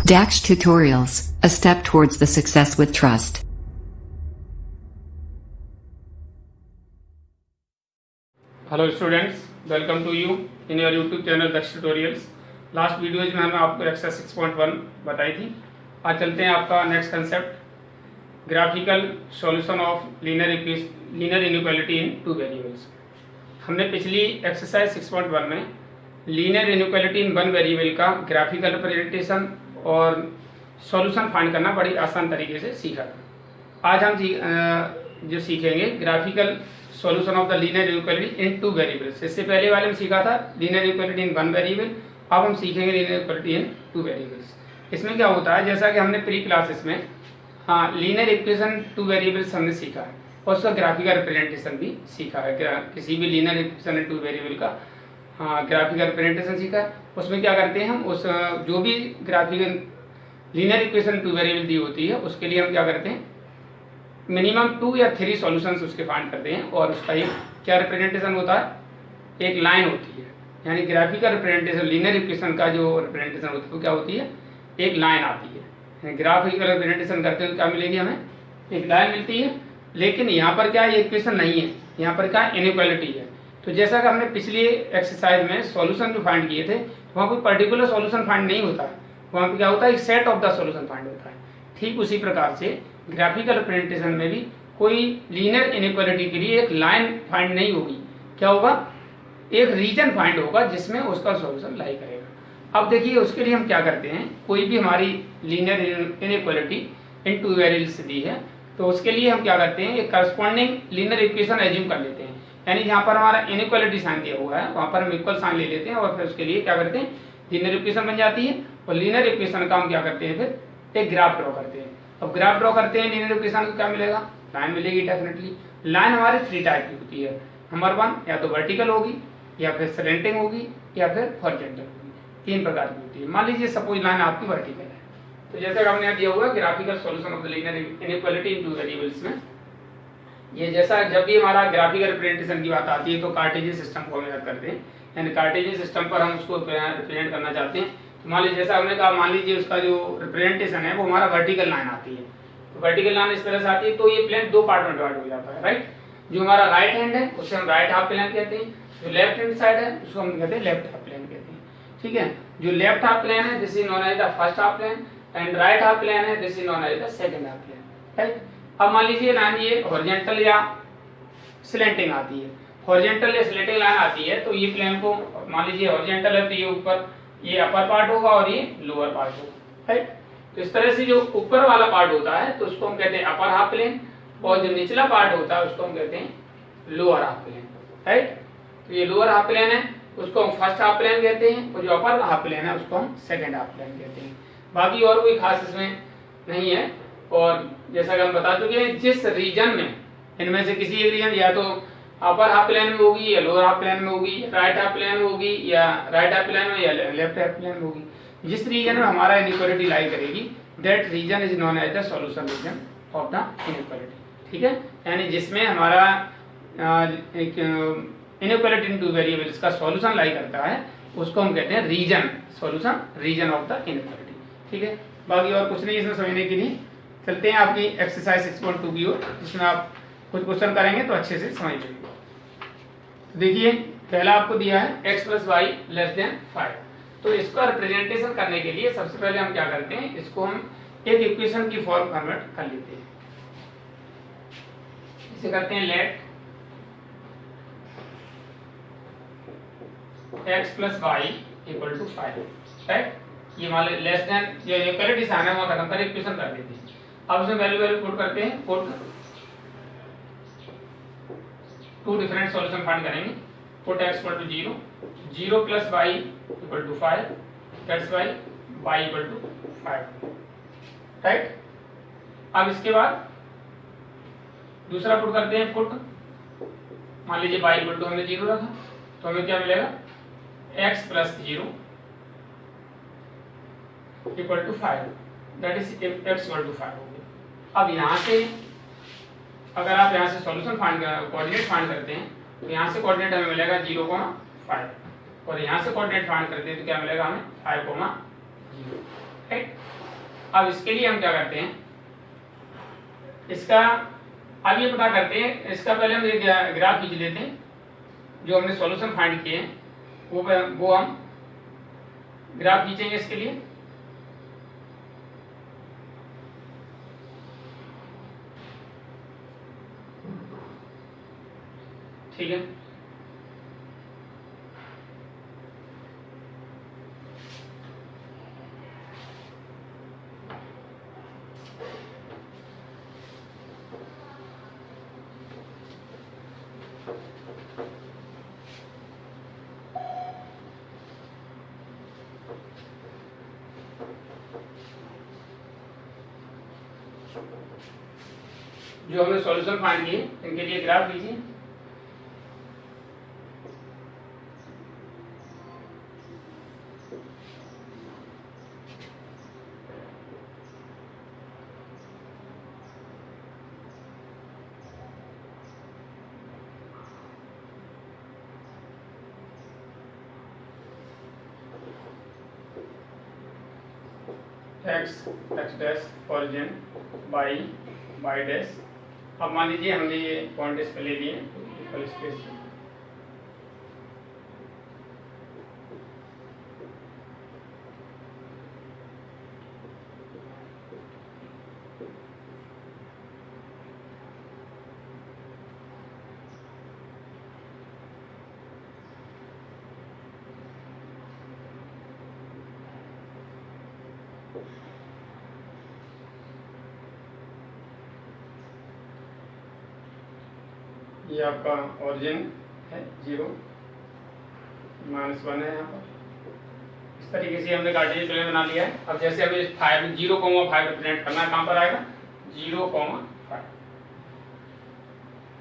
Dax Tutorials, a step towards the success with trust. Hello students, welcome to you in your YouTube channel Daksh tutorials. Last videos में हमने आपको exercise 6.1 बताई थी। आज चलते हैं आपका next concept, graphical solution of linear inequality in two variables. हमने पिछली एक्सरसाइज 6.1 में linear inequality in one variable का ग्राफिकल रिप्रेजेंटेशन और सॉल्यूशन फाइंड करना बड़ी आसान तरीके से सीखा था। आज हम जो सीखेंगे graphical solution of the linear inequality in two variables. इससे पहले वाले में सीखा था linear inequality in one variable, अब हम सीखेंगे linear inequality in two variables. इसमें क्या होता है, जैसा कि हमने प्री क्लासेस में लीनियर इक्वेशन टू वेरिएबल्स हमने सीखा है और उसका ग्राफिकल रिप्रेजेंटेशन भी सीखा है। किसी भी linear equation in two variable का ग्राफिकल रिप्रेजेंटेशन सीखा है। उसमें क्या करते हैं हम, उस जो भी graphical linear equation two variable दी होती है उसके लिए हम क्या करते हैं, मिनिमम 2 या 3 सॉल्यूशंस उसके फाइंड करते हैं और उसका एक क्या रिप्रेजेंटेशन होता है, एक लाइन होती है। यानी ग्राफिकल रिप्रेजेंटेशन लीनियर इक्वेशन का जो रिप्रेजेंटेशन होती है वो क्या होती है, एक लाइन आती है। ग्राफिकल रिप्रेजेंटेशन करते हैं तो क्या मिलेगी, हमें एक लाइन मिलती है। लेकिन यहाँ पर क्या ये इक्वेशन नहीं है, यहाँ पर क्या इनइक्वालिटी है। तो जैसा कि हमने पिछली एक्सरसाइज में सॉल्यूशन जो फाइंड किए थे वहाँ कोई पर्टिकुलर सॉल्यूशन फाइंड नहीं होता है, वहाँ पर क्या होता है, एक set of the solution find होता है। ठीक उसी प्रकार से ग्राफिकल रिप्रेजेंटेशन में भी कोई लीनियर इनइक्वालिटी के लिए एक लाइन फाइंड नहीं होगी, क्या होगा, एक रीजन फाइंड होगा जिसमें उसका सॉल्यूशन लाई करेगा। अब देखिए उसके लिए हम क्या करते हैं, कोई भी हमारी linear inequality in two variables दी है तो उसके लिए हम क्या करते हैं, एक करस्पॉन्डिंग लीनियर इक्वेशन एज्यूम कर लेते हैं। यानी जहाँ पर हमारा इनइक्वालिटी साइन दिया हुआ है वहाँ पर हम इक्वल साइन ले लेते हैं और फिर उसके लिए क्या करते हैं, लीनियर इक्वेशन बन जाती है। और लीनियर इक्वेशन का हम क्या करते हैं, फिर एक ग्राफ ड्रॉ करते हैं। अब ग्राफ ड्रॉ करते हैं लीनियर इक्वेशन को क्या मिलेगा, लाइन मिलेगी डेफिनेटली। लाइन हमारी 3 टाइप की होती है। नंबर 1 या तो वर्टिकल होगी या फिर स्लैंटिंग होगी या फिर हॉरिजॉन्टल होगी, 3 प्रकार की होती है। मान लीजिए सपोज लाइन आपकी वर्टिकल है, तो जैसे हमने यहाँ दिया हुआ है graphical solution of the linear inequality in two variables में, ये जैसा जब भी हमारा ग्राफिकल रिप्रेजेंटेशन की बात आती है तो कार्टेशियन सिस्टम को हम याद करते हैं। यानी कार्टेशियन सिस्टम पर हम उसको रिप्रेजेंट करना चाहते हैं। तो मान लीजिए जैसा हमने कहा, मान लीजिए उसका जो रिप्रेजेंटेशन है वो हमारा वर्टिकल लाइन आती है। तो वर्टिकल लाइन इस तरह से आती है तो ये प्लेन 2 पार्ट में डिवाइड हो जाता है, राइट। जो हमारा राइट हैंड है उसे हम राइट हाफ प्लेन कहते हैं, जो लेफ्ट हैंड साइड है उसको हम कहते हैं लेफ्ट हाफ प्लेन कहते हैं। ठीक है, जो लेफ्ट हाफ प्लेन है this is known as the first half plane and right half plane है this is known as the second half plane, right. अब मान लीजिए लाइन ये हॉरिजॉन्टल या स्लैंटिंग आती है, हॉरिजॉन्टल या स्लैंटिंग लाइन आती है तो ये प्लेन को मान लीजिए हॉरिजॉन्टल है तो ये ऊपर ये अपर पार्ट होगा और ये लोअर पार्ट होगा, राइट। तो इस तरह से जो ऊपर वाला पार्ट होता है तो उसको हम कहते हैं अपर हाफ प्लेन और जो निचला पार्ट होता है उसको हम कहते हैं लोअर हाफ प्लेन, राइट। तो ये लोअर हाफ प्लेन है उसको हम फर्स्ट हाफ प्लेन कहते हैं और जो अपर हाफ प्लेन है उसको हम सेकंड हाफ प्लेन कहते हैं। बाकी और कोई खास इसमें नहीं है। और जैसा कि हम बता चुके हैं जिस रीजन में इनमें से किसी एक रीजन या तो अपर हाफ प्लेन में होगी या लोअर हाफ प्लेन में होगी, राइट हाफ प्लेन में होगी या राइट हाफ प्लेन में या लेफ्ट हाफ प्लेन में होगी, जिस रीजन में हमारा इनइक्वालिटी लाई करेगी that region is known as the solution region of the inequality. ठीक है, यानी जिसमें हमारा एक इनइक्वालिटी इन टू वेरिएबल्स का सॉल्यूशन लाई करता है उसको हम कहते हैं region, solution region of the inequality. ठीक है, बाकी और कुछ नहीं इसमें समझने के लिए। चलते हैं आपकी एक्सरसाइज 6.2 की ओर, जिसमें आप कुछ क्वेश्चन करेंगे तो अच्छे से समझ लेंगे। देखिए पहला आपको दिया है x + y < 5। तो इसका रिप्रेजेंटेशन करने के लिए सबसे पहले हम क्या करते हैं, इसको हम एक इक्वेशन की फॉर्म कन्वर्ट कर लेते हैं। इसे करते हैं लेट x + y = 5, राइट। ये मान लो लेस देन जो इक्वलिटी साइन है वहां तक हम इक्वेशन कर देते हैं। अब उसमें वैल्यू पुट करते हैं, पुट 2 डिफरेंट सॉल्यूशन फाइंड करेंगे। Put x = 0, 0 + y = 5, that's why y = 5, right. अब इसके बाद दूसरा पुट करते हैं, पुट मान लीजिए y = हमने 0 रखा तो हमें क्या मिलेगा, x + 0 = 5, दैट इज x = 5 हो गया। अब यहाँ से अगर आप यहाँ से सॉल्यूशन फाइंड कोऑर्डिनेट फाइंड करते हैं तो यहाँ से कोऑर्डिनेट हमें मिलेगा 0,5 और यहाँ से कोऑर्डिनेट फाइंड करते हैं तो क्या मिलेगा हमें 5,0, राइट। अब इसके लिए हम क्या करते हैं, इसका अब ये पता करते हैं, इसका पहले हम एक ग्राफ खींच लेते हैं, जो हमने सॉल्यूशन फाइंड किए हैं वो हम ग्राफ खींचेंगे इसके लिए। ठीक है, जो हमने सॉल्यूशन फाइंड किए इनके लिए ग्राफ लीजिए। X dash origin by dash. अब मान लीजिए हमने ये पॉइंट इस पे ले लिए इक्वल स्पेस, ये आपका ओरिजिन है 0 -1 है यहाँ पर। इस तरीके से हमने कार्टेशियन प्लेन बना लिया है। अब जैसे हमें 0,5 रिप्रेजेंट करना है, कहाँ पर आएगा 0,5।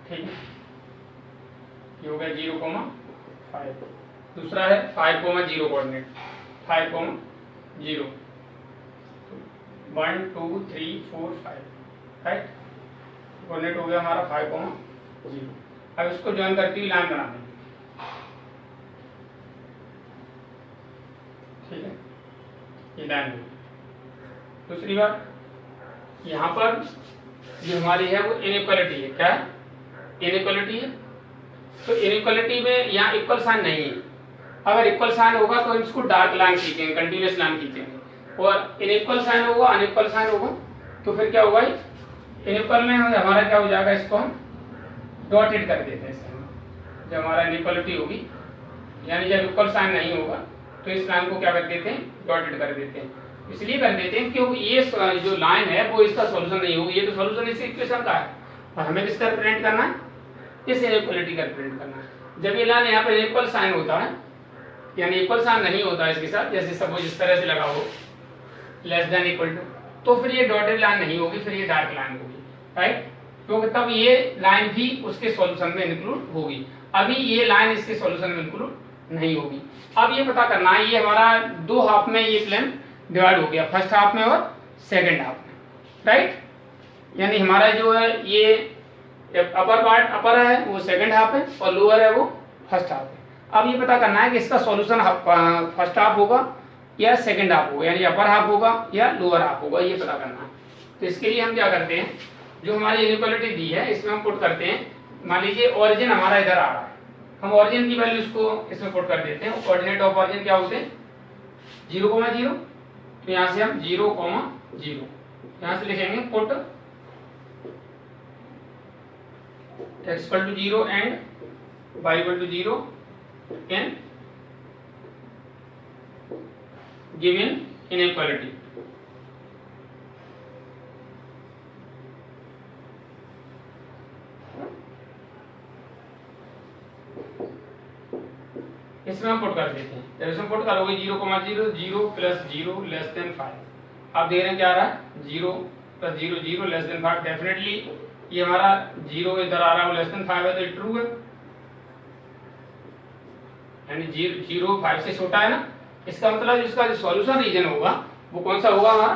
ठीक है, ये हो गया 0,5। दूसरा है 5,0 कोऑर्डिनेट, 5,0 1 2 3 4 5, राइट। कोऑर्डिनेट हो गया हमारा 5,0। अब इसको ज्वाइन करती हुई लाइन बना देंगे। ठीक है, ये लाइन होगी। दूसरी बात, यहाँ पर जो हमारी है वो इनइक्वालिटी है। क्या इनइक्वालिटी है? तो इनइक्वालिटी में यहाँ इक्वल साइन नहीं है। अगर इक्वल साइन होगा तो हम इसको डार्क लाइन खींचेंगे, कंटिन्यूअस लाइन खींचेंगे। और इनइक्वल साइन होगा, अनइक्वल साइन होगा, तो फिर क्या होगा, इनइक्वल में हमारा क्या हो जाएगा, इसको हम डॉटेड कर देते हैं। जब हमारा इनइक्वालिटी होगी, यानी जब इक्वल साइन नहीं होगा, तो इस लाइन को क्या कर देते हैं, डॉटेड कर देते हैं। इसलिए कर देते हैं क्योंकि ये जो लाइन है वो इसका सॉल्यूशन नहीं होगी। ये तो सॉल्यूशन इस इक्वेशन का है और हमें किसका रिप्रेजेंट करना है, इस इनइक्वालिटी का रिप्रेजेंट करना है। जब ये लाइन यहाँ पर इक्वल साइन होता है, यानी इक्वल साइन नहीं होता है इसके साथ, जैसे सपोज इस तरह से लगा हो लेस देन इक्वल टू, तो फिर ये डॉटेड लाइन नहीं होगी, फिर ये डार्क लाइन होगी, राइट। क्योंकि तब ये लाइन भी उसके सॉल्यूशन में इंक्लूड होगी। अभी ये लाइन इसके सॉल्यूशन में इंक्लूड नहीं होगी। अब ये पता करना है, ये हमारा 2 हाफ में ये प्लेन डिवाइड हो गया, फर्स्ट हाफ में और सेकंड हाफ में, राइट। यानी हमारा जो है ये अपर पार्ट अपर है वो सेकंड हाफ है और लोअर है वो फर्स्ट हाफ है। अब ये पता करना है कि इसका सॉल्यूशन फर्स्ट हाफ होगा या सेकंड हाफ होगा, यानी अपर हाफ होगा या लोअर हाफ होगा, ये पता करना है। तो इसके लिए हम क्या करते हैं, जो हमारी इनइक्वालिटी दी है इसमें हम पुट करते हैं। मान लीजिए ओरिजिन हमारा इधर आ रहा है, हम ओरिजिन की वैल्यूज को इसमें पुट कर देते हैं। कोऑर्डिनेट ऑफ ओरिजिन क्या होते हैं, 0,0, तो यहाँ से हम 0,0 यहाँ से लिखेंगे put x = 0 and y = 0 in given inequality। इसमें हम पुट कर देते हैं। जब इसमें पुट करोगे 0,0 0 + 0 लेस देन 5, आप देख रहे हैं क्या आ रहा है, 0 + 0 0 लेस देन 5। डेफिनेटली ये हमारा 0 इधर आ रहा है वो लेस देन 5 है, तो ये ट्रू है, यानी 0 5 से छोटा है ना। इसका मतलब इसका जो सॉल्यूशन रीजन होगा वो कौन सा होगा, हमारा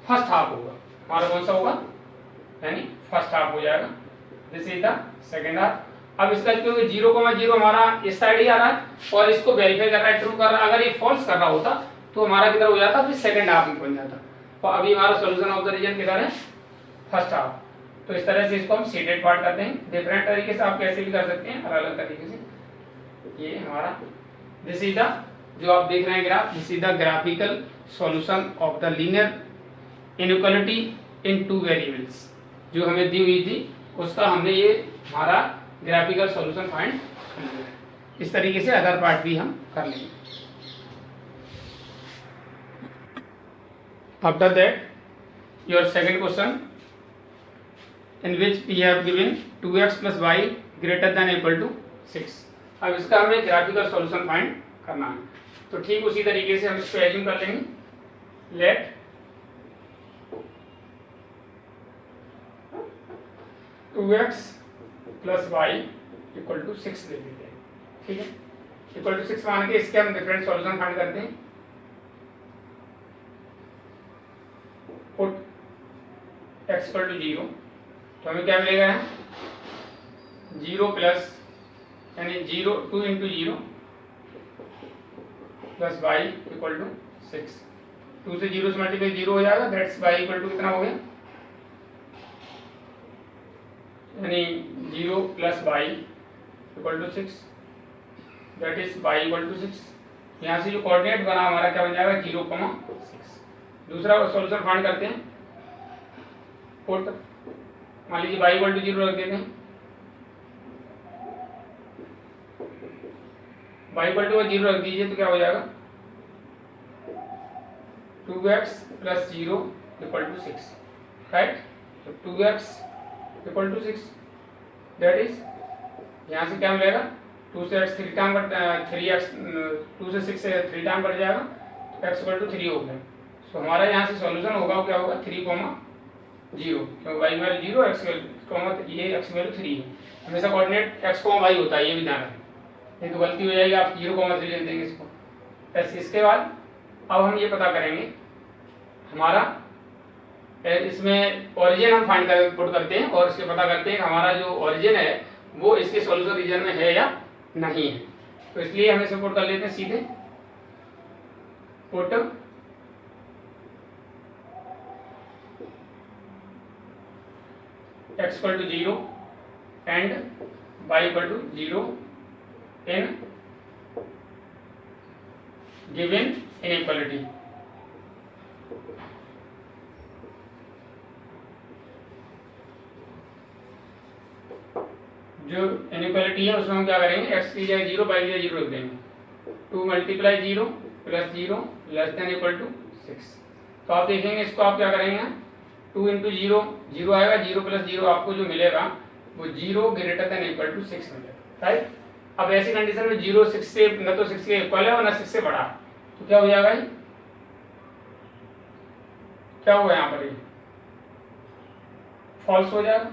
फर्स्ट हाफ होगा। हमारा कौन सा होगा, यानी फर्स्ट हाफ हो जाएगा, this is the second half. अब इसका क्योंकि 0,0 हमारा इस साइड ही आ रहा है और इसको वेरीफाई कर रहा है, ट्रू कर रहा है। अगर ये फॉल्स कर रहा होता तो तो हमारा किधर हो जाता, फिर सेकंड हाफ में बन जाता। तो अभी हमारा सॉल्यूशन ऑफ द रीजन किधर है, फर्स्ट हाफ। तो इस तरह से इसको हम सीडेड पार्ट करते हैं। डिफरेंट तरीके से आप कैसे भी कर सकते हैं, अलग अलग तरीके से। ये हमारा दिस इज द, जो आप देख रहे हैं graph, this is the graphical solution of the linear inequality in two variables, जो हमें दी हुई थी उसका हमने ये हमारा ग्राफिकल सॉल्यूशन फाइंड कर लिया। इस तरीके से अदर पार्ट भी हम कर लेंगे। After that your second question in which we have given 2x plus y greater than equal to 6। अब इसका हमें ग्राफिकल सॉल्यूशन फाइंड करना है। तो ठीक उसी तरीके से हम इसको एज्यूम कर लेंगे, let 2x plus y equal to 6 ले लेते हैं। ठीक है, इक्वल टू 6 मान के इसके हम डिफरेंट सॉल्यूशन फाइंड करते हैं। पुट x इक्वल टू 0, तो हमें क्या मिलेगा, 0 प्लस यानी 0 2 into 0 plus y equal to 6। 2 से 0 से मल्टीप्लाई 0 हो जाएगा, दैट्स y इक्वल टू कितना हो गया, यानी 0 plus y equal to 6, that is y equal to 6। यहाँ से जो कोऑर्डिनेट बना हमारा क्या बन जाएगा, 0,6। दूसरा सॉल्यूशन फाइंड करते हैं। पुट, मान लीजिए y इक्वल टू 0 रख देते हैं, y इक्वल टू 0 रख दीजिए तो क्या हो जाएगा, 2x plus 0 equal to 6, right. तो 2x equal to 6, that is यहाँ से क्या मिलेगा, 2 से x 3 टाइम कट 3x 2 से 6 से 3 टाइम कट जाएगा, तो x इक्वल टू 3 हो गया। तो हमारा यहाँ से सॉल्यूशन होगा, क्या होगा, 3,0, क्योंकि y वैल्यू 0, x वैल्यू ये x वैल्यू 3 है। हमेशा कोऑर्डिनेट x, y होता है, ये भी ध्यान रखें, नहीं तो गलती हो जाएगी, आप 0,3 ले देंगे इसको। ऐसे इसके बाद अब हम ये पता करेंगे हमारा इसमें ओरिजिन हम फाइंड कर पुट करते हैं और इसके पता करते हैं हमारा जो ओरिजिन है वो इसके सॉल्यूशन रीजन में है या नहीं है। तो इसलिए हम इसे पुट कर लेते हैं सीधे, put x equal to 0 and y equal to 0 in given inequality. जो इनइक्वालिटी है उसमें हम क्या करेंगे, x की जगह 0, y की जगह 0 रख देंगे। 2 multiply 0 plus 0 less than equal to 6। तो आप देखेंगे इसको आप क्या करेंगे, 2 इंटू 0 0 आएगा, 0 प्लस 0 आपको जो मिलेगा वो 0 ग्रेटर देन इक्वल टू 6 मिलेगा, राइट। अब ऐसी कंडीशन में 0 6 से न तो 6 के इक्वल है और न 6 से बड़ा, तो क्या हो जाएगा, क्या हुआ यहाँ पर, फॉल्स हो जाएगा।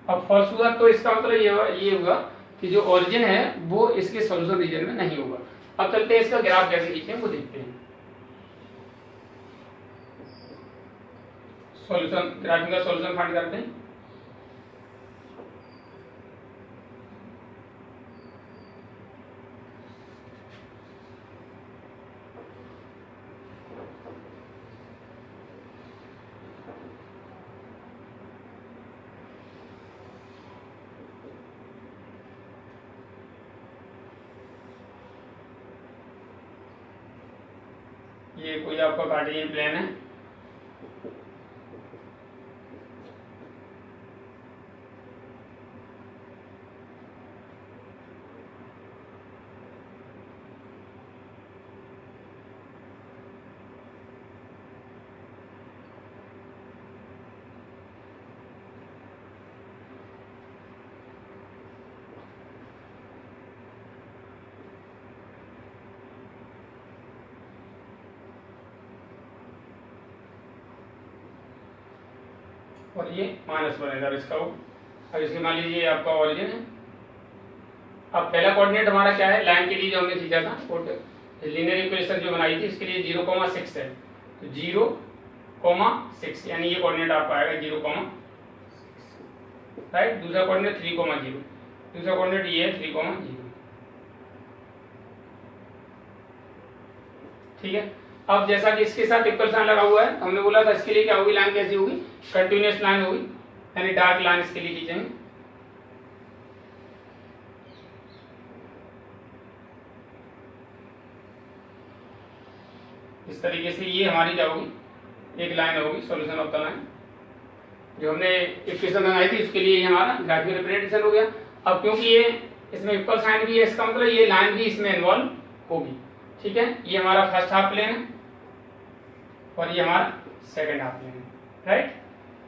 अब फॉल्स हुआ तो इसका मतलब ये होगा कि जो ओरिजिन है वो इसके सॉल्यूशन रीजन में नहीं होगा। अब चलते हैं इसका ग्राफ कैसे खींचते हैं वो देखते हैं। सॉल्यूशन, ग्राफ का सॉल्यूशन फाइंड करते हैं। ये कोई आपका कार्टेशियन प्लेन है, और ये माइनस बनेगा इसका। अब इसके मान लीजिए आपका ओरिजिन है। अब पहला कोऑर्डिनेट हमारा क्या है, लाइन के लिए जो हमने खींचा था, लीनियर इक्वेशन जो बनाई थी इसके लिए 0,6 है, तो 0,6 यानी ये कोऑर्डिनेट आपका आएगा 0,6, राइट। दूसरा कोऑर्डिनेट 3,0, दूसरा कोऑर्डिनेट ये है 3,0, ठीक है। अब जैसा कि इसके साथ इक्वल साइन लगा हुआ है, हमने बोला था इसके लिए क्या होगी, लाइन कैसी होगी, कंटिन्यूअस लाइन होगी, यानी डार्क लाइन इसके लिए खींचेंगे। इस तरीके से ये हमारी क्या होगी, एक लाइन होगी, सॉल्यूशन ऑफ द लाइन। जो हमने इक्वेशन बनाई थी उसके लिए हमारा ग्राफिकल रिप्रेजेंटेशन हो गया। अब क्योंकि ये इसमें इक्वल साइन भी है, इसका मतलब ये लाइन भी इसमें इन्वॉल्व होगी, ठीक है। ये हमारा फर्स्ट हाफ प्लेन है और ये हमारा सेकंड हाफ प्लेन है, राइट।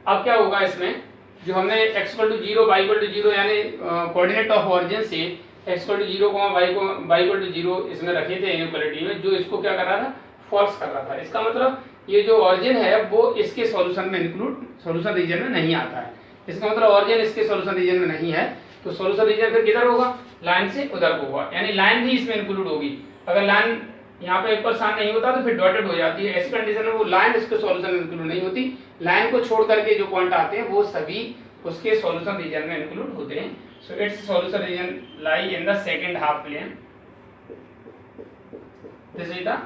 अब क्या होगा इसमें, जो हमने x = 0 y = 0 यानी कोऑर्डिनेट ऑफ ओरिजिन से x = 0, y = 0 इसमें रखे थे इनइक्वालिटी में, जो इसको क्या कर रहा था, फॉल्स कर रहा था। इसका मतलब ये जो ओरिजिन है वो इसके सॉल्यूशन में इंक्लूड, सॉल्यूशन रीजन में नहीं आता है। इसका मतलब ओरिजिन इसके सॉल्यूशन रीजन में नहीं है, तो सॉल्यूशन रीजन फिर किधर होगा, लाइन से उधर होगा, यानी लाइन भी इसमें इंक्लूड होगी। अगर लाइन यहाँ पे इक्वल साइन नहीं होता तो फिर डॉटेड हो जाती है। ऐसी कंडीशन में वो लाइन इसके सॉल्यूशन में इंक्लूड नहीं होती। लाइन को छोड़ करके जो पॉइंट आते हैं वो सभी उसके सॉल्यूशन रीजन में इंक्लूड होते हैं। So it's solution region lie in the second half plane. This is the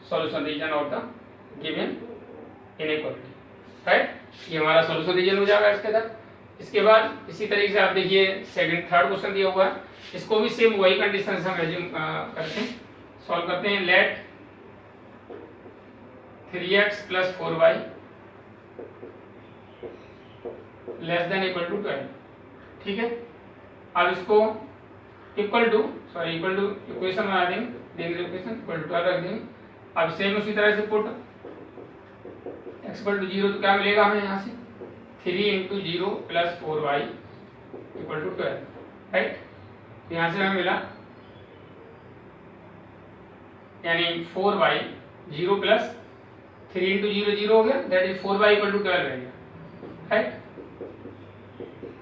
solution region of the given inequality, right. ये हमारा सॉल्यूशन रीजन हो जाएगा इसके तक। इसके बाद इसी तरीके से आप देखिए थर्ड क्वेश्चन दिया हुआ है, इसको भी सेम वही कंडीशन से हम एज्यूम करते हैं, सॉल्व करते हैं। लेट 3x + 4y ≤ 12, ठीक है। अब इसको इक्वल टू इक्वेशन बना देंगे, इक्वेशन = 12 रख देंगे। अब सेम उसी तरह से पुट x = 0 तो क्या मिलेगा हमें यहाँ से, 3 × 0 + 4y = 12, राइट। यहाँ से हमें मिला, यानी 4y 0 + 3 × 0 0 हो गया, दैट इज 4y = 12 रहेगा, राइट।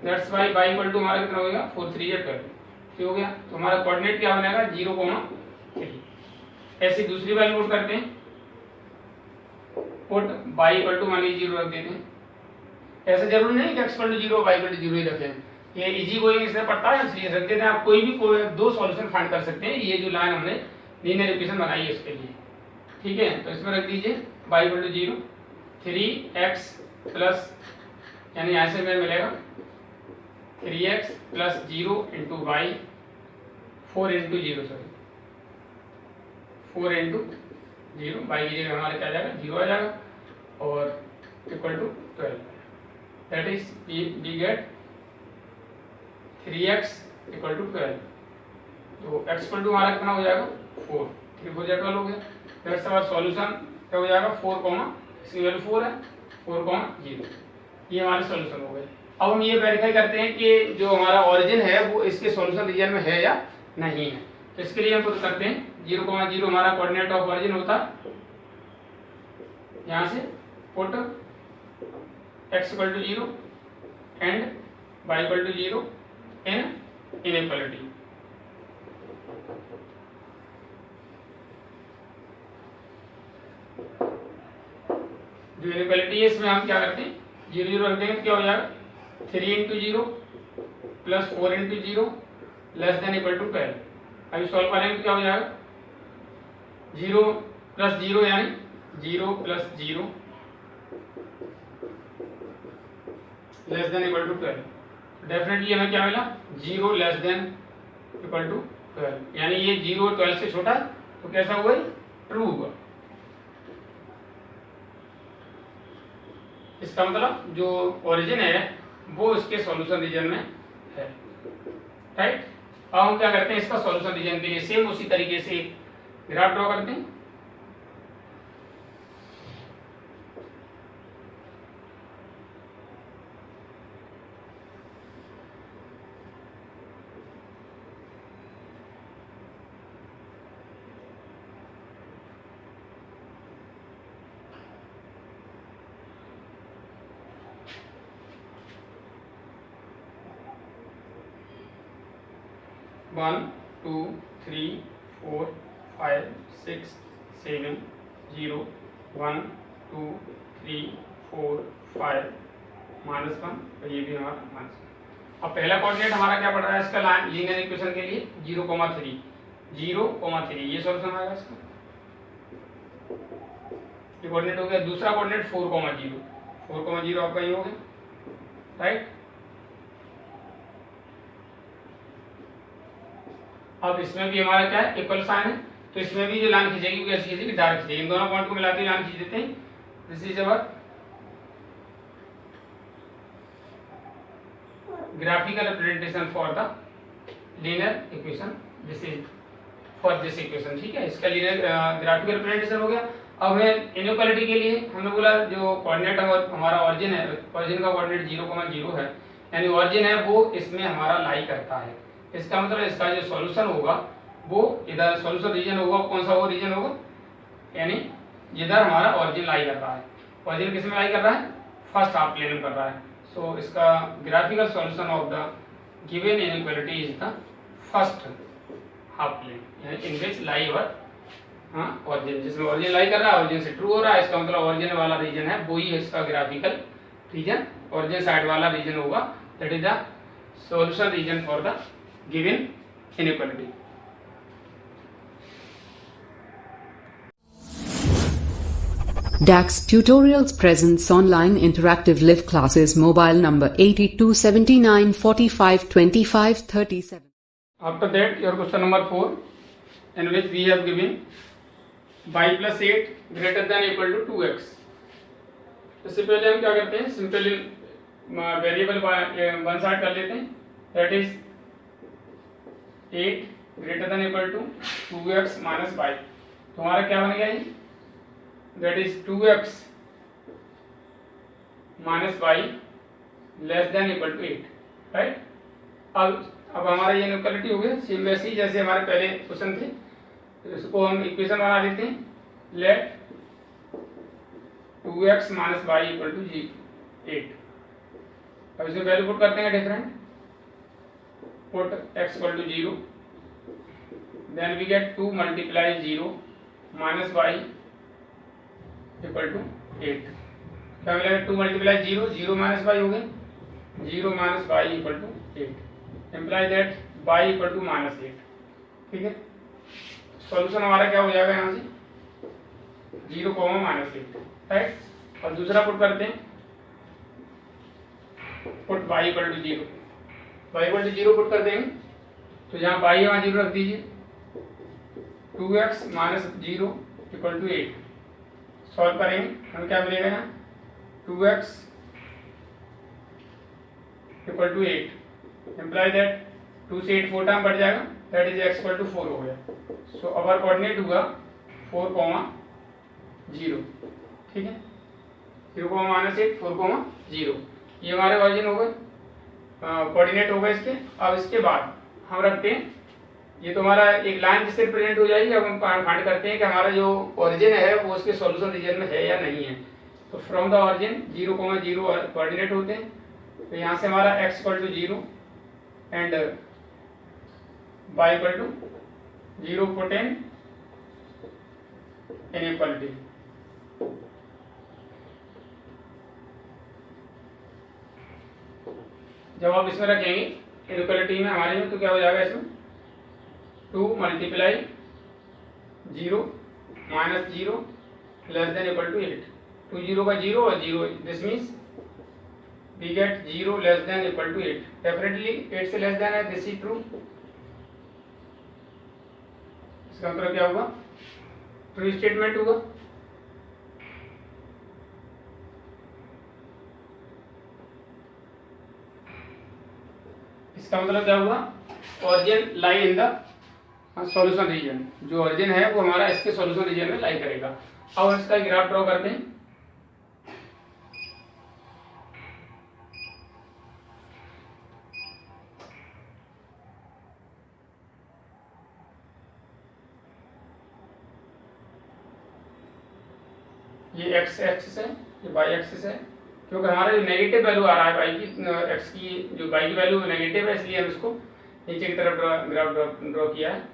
दैट्स वाई y = हमारा कितना हो गया, 4 3 या 12, ठीक हो गया। तो हमारा कोऑर्डिनेट क्या बनेगा, 0,3। ऐसी दूसरी वैल्यू पुट करते हैं, पुट y = मान लीजिए 0 रख देते हैं। ऐसा जरूरी नहीं कि x = 0 y = 0 ही रखें, ये इजी गोइंग इसमें पड़ता है इसलिए रख देते हैं। आप कोई दो सॉल्यूशन फाइंड कर सकते हैं, ये जो लाइन हमने लीनियर इक्वेशन बनाई है उसके लिए, ठीक है। तो इसमें रख दीजिए y = 0, 3x प्लस, यानी ऐसे में मिलेगा 3x + 0 × y 4 × 0 सॉरी 4 × 0 y की जगह हमारे क्या आ जाएगा, 0 आ जाएगा, और = 12, that is we get 3x = 12। तो x = हमारा कितना हो जाएगा, 4, 3 4 12 हो गया। दैट्स आवर सॉल्यूशन क्या हो जाएगा, 4, इसकी वैल्यू 4 है, 4,0। ये हमारे सॉल्यूशन हो गए। अब हम ये वेरीफाई करते हैं कि जो हमारा ओरिजिन है वो इसके सॉल्यूशन रीजन में है या नहीं है। तो इसके लिए हम पुट करते हैं 0,0 हमारा कोऑर्डिनेट ऑफ ओरिजिन होता है, यहाँ से put x = 0 and y = 0 in inequality. जो इनइक्वालिटी है इसमें हम क्या करते हैं, 0 0 रख देंगे तो क्या हो जाएगा, 3 × 0 + 4 × 0 ≤ 12। अभी सॉल्व करेंगे तो क्या हो जाएगा, 0 + 0 यानी 0 + 0 ≤ 12। डेफिनेटली हमें क्या मिला, 0 ≤ 12, यानी ये 0 12 से छोटा है, तो कैसा हुआ, ट्रू हुआ। इसका मतलब जो ओरिजिन है वो इसके सॉल्यूशन रीजन में है, राइट। अब हम क्या करते हैं, इसका सॉल्यूशन रीजन के लिए सेम उसी तरीके से ग्राफ ड्रॉ करते हैं। वन 2 3 4 5 6 7 0 1 2 3 4 5 -1, और ये भी हमारा -1। अब पहला कोऑर्डिनेट हमारा क्या पड़ रहा है इसका, लाइन लीनियर इक्वेशन के लिए 0,3 ये सॉल्यूशन आएगा इसका। ये कोऑर्डिनेट हो गया। दूसरा कोऑर्डिनेट 4,0, 4,0 आपका ये हो गया, राइट। अब इसमें भी हमारा क्या है, इक्वल साइन है, तो इसमें भी जो लाइन खींचेगी वो कैसे खींचेगी, डायरेक्ट खींचेगी। इन दोनों पॉइंट को मिलाते हुए लाइन खींच देते हैं। This is our graphical representation for the linear equation. This is for this equation, ठीक है। इसका लीनियर ग्राफिकल रिप्रेजेंटेशन हो गया। अब हमें इनइक्वालिटी के लिए हमने बोला जो कोऑर्डिनेट हमारा ऑरिजिन है, ऑरिजिन का कोऑर्डिनेट 0,0 है, यानी ऑरिजिन है वो इसमें हमारा लाई करता है। इसका मतलब इसका जो सॉल्यूशन होगा वो इधर सॉल्यूशन रीजन होगा, कौन सा वो रीजन होगा, यानी जिधर हमारा ऑरिजिन लाई कर रहा है। ऑरिजिन किस में लाई कर रहा है, फर्स्ट हाफ प्लेन में कर रहा है। सो इसका graphical solution of the given inequality is the first half plane, यानी in which lie our origin, जिसमें ऑरिजिन लाई कर रहा है, ऑरिजिन से ट्रू हो रहा है। इसका मतलब ऑरिजिन वाला रीजन है वो ही इसका ग्राफिकल रीजन, ऑरिजिन साइड वाला रीजन होगा, that is the solution region for the given inequality. DAX Tutorials presents online interactive live classes. Mobile number 8279452537. After that, your question number 4, in which we have given y plus 8 greater than equal to 2x. इससे पहले हम क्या करते हैं, simply variable one side कर लेते हैं, that is 8 greater than equal to 2x minus y। तो हमारा क्या बन गया ये, that is 2x minus y less than equal to 8, right. अब हमारा ये इनइक्वालिटी हो गया। सेम वैसे ही जैसे हमारे पहले क्वेश्चन थे, इसको हम इक्वेशन बना देते हैं। Let 2x minus y equal to 8। अब इसमें वैल्यू पुट करते हैं different, put x equal to 0, then we get 2 multiply 0 minus y equal to 8। क्या मिलेगा, 2 मल्टीप्लाई 0, 0 माइनस y हो गए, 0 minus y equal to 8, imply that y equal to minus 8, ठीक है। सॉल्यूशन हमारा क्या हो जाएगा यहाँ से, 0, माइनस 8, राइट। और दूसरा पुट करते हैं, put y equal to 0, y equal to 0 put कर देंगे, तो जहाँ y है वहाँ 0 रख दीजिए। 2x minus 0 equal to 8 solve करेंगे, हमें क्या मिलेगा यहाँ, 2x equal to 8, imply that 2 से 8 4 टाइम बढ़ जाएगा, that is x equal to 4 हो गया। सो अवर कोऑर्डिनेट होगा 4,0, ठीक है, 0, माइनस 8, 4,0, ये हमारे ऑरिजिन हो गए, कोऑर्डिनेट हो गए इसके। अब इसके बाद हम रखते हैं, ये तो हमारा एक लाइन जिससे रिप्रेजेंट हो जाएगी। अब हम फाइंड करते हैं कि हमारा जो ओरिजिन है वो उसके सॉल्यूशन रीजन में है या नहीं है। तो फ्रॉम द ऑरिजिन 0,0 कोऑर्डिनेट होते हैं, तो यहाँ से हमारा x equal to 0 and y equal to 0 put in inequality. जब आप इसमें रखेंगे इनइक्वालिटी में हमारे में, तो क्या हो जाएगा इसमें, 2 multiply 0 minus 0 less than equal to 8। 2 0 का 0 और 0, this means we get 0 less than equal to 8। Definitely 8 से लेस देन है, दिस इज ट्रू। इसका मतलब क्या होगा, ट्रू स्टेटमेंट होगा। इसका मतलब क्या हुआ, origin lie in the solution region, जो ऑरिजिन है वो हमारा इसके सॉल्यूशन रीजन में लाई करेगा। अब इसका ग्राफ ड्रॉ करते हैं। ये x एक्सिस है, ये y एक्सिस है, क्योंकि हमारा जो नेगेटिव वैल्यू आ रहा है y की, x की जो y की वैल्यू नेगेटिव है, इसलिए हम इसको नीचे की तरफ ग्राफ ड्रॉ किया है।